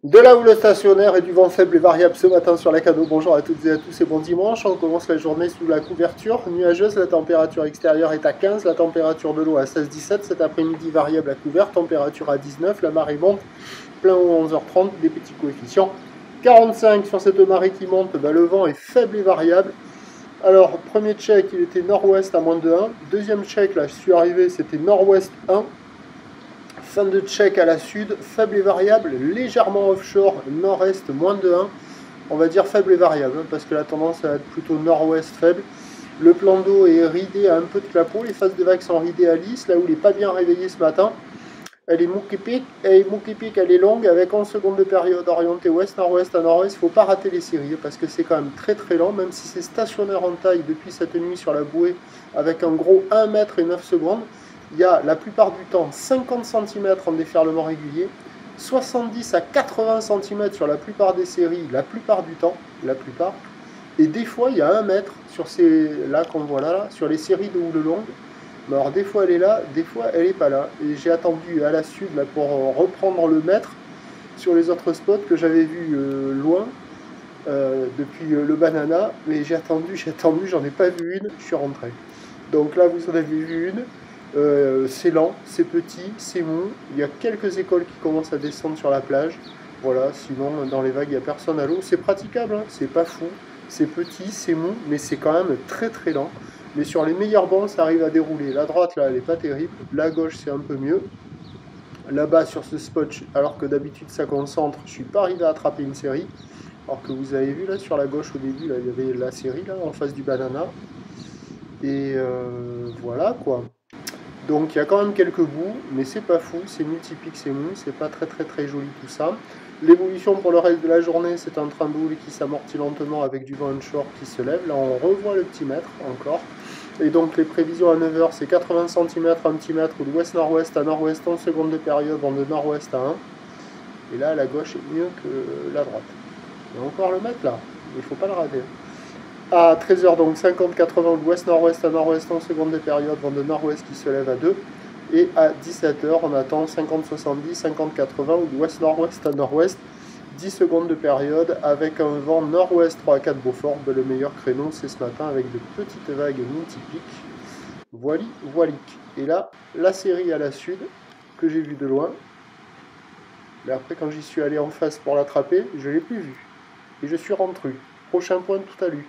De la houle stationnaire et du vent faible et variable ce matin sur la Cano. Bonjour à toutes et à tous et bon dimanche. On commence la journée sous la couverture nuageuse. La température extérieure est à 15, la température de l'eau à 16-17. Cet après-midi variable à couvert, température à 19. La marée monte, plein haut 11h30, des petits coefficients. 45 sur cette marée qui monte, le vent est faible et variable. Alors, premier check, il était nord-ouest à moins de 1. Deuxième check, là je suis arrivé, c'était nord-ouest 1. Fin de check à la sud, faible et variable, légèrement offshore, nord-est, moins de 1. On va dire faible et variable, parce que la tendance va être plutôt nord-ouest faible. Le plan d'eau est ridé à un peu de clapot, les phases de vagues sont ridées à lisse, là où il n'est pas bien réveillé ce matin. Elle est moukipique, elle est longue, avec 11 secondes de période orientée ouest-nord-ouest à nord-ouest. Il ne faut pas rater les séries, parce que c'est quand même très très lent, même si c'est stationnaire en taille depuis cette nuit sur la bouée, avec un gros 1 mètre et 9 secondes. Il y a la plupart du temps 50 cm en déferlement régulier, 70 à 80 cm sur la plupart des séries, la plupart du temps, et des fois il y a 1 mètre sur ces là qu'on voit là, sur les séries de houle longue. Alors des fois elle est là, des fois elle n'est pas là, et j'ai attendu à la sud là, pour reprendre le mètre sur les autres spots que j'avais vus loin depuis le banana, mais j'ai attendu, j'en ai pas vu une, je suis rentré. Donc là vous en avez vu une. C'est lent, c'est petit, c'est mou. Il y a quelques écoles qui commencent à descendre sur la plage. Voilà, sinon dans les vagues, il n'y a personne à l'eau. C'est praticable, hein, c'est pas fou. C'est petit, c'est mou, mais c'est quand même très très lent. Mais sur les meilleurs bancs, ça arrive à dérouler. La droite, là, elle n'est pas terrible. La gauche, c'est un peu mieux. Là-bas, sur ce spot, alors que d'habitude ça concentre, je ne suis pas arrivé à attraper une série. Alors que vous avez vu, là, sur la gauche, au début, là, il y avait la série, là, en face du banana. Et voilà, quoi. Donc il y a quand même quelques bouts, mais c'est pas fou, c'est multipique, c'est mou, c'est pas très très très joli tout ça. L'évolution pour le reste de la journée, c'est un train de houle qui s'amortit lentement avec du vent onshore qui se lève. Là on revoit le petit mètre encore. Et donc les prévisions à 9h, c'est 80 cm, un petit mètre, ou de ouest-nord-ouest à nord-ouest, 11 secondes de période, vent de nord-ouest à 1. Et là la gauche est mieux que la droite. Il y a encore le mètre là, il faut pas le rater. À 13h, donc 50-80 de ouest-nord-ouest à nord-ouest en seconde de période, vent de nord-ouest qui se lève à 2. Et à 17h, on attend 50-70, 50-80 ou de ouest-nord-ouest à nord-ouest, 10 secondes de période avec un vent nord-ouest 3 à 4 Beaufort. Le meilleur créneau, c'est ce matin avec de petites vagues multipliques. Voilique. Et là, la série à la sud, que j'ai vue de loin. Mais après, quand j'y suis allé en face pour l'attraper, je ne l'ai plus vue. Et je suis rentré. Prochain point tout à l'heure.